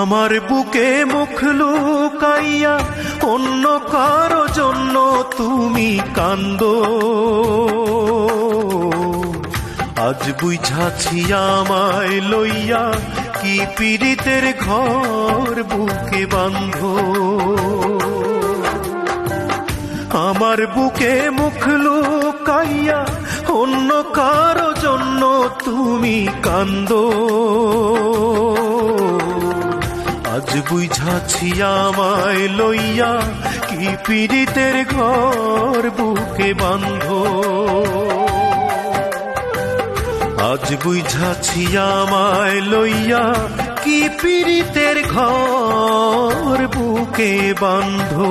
আমার বুকে মুখ লুকাইয়া অন্য কারো জন্য তুমি কান্দো, আজ বুঝাছি আমায় লইয়া কি পীড়িতের ঘর বুকে বাঁধো। আমার বুকে মুখ লুকাইয়া অন্য কারো জন্য তুমি কান্দো, আজ বুঝাছি আমায় লইয়া কি পীড়িতের ঘর বুকে বাঁধো। আজ বুঝাছি আমায় লইয়া কি পীড়িতের ঘর বুকে বাঁধো।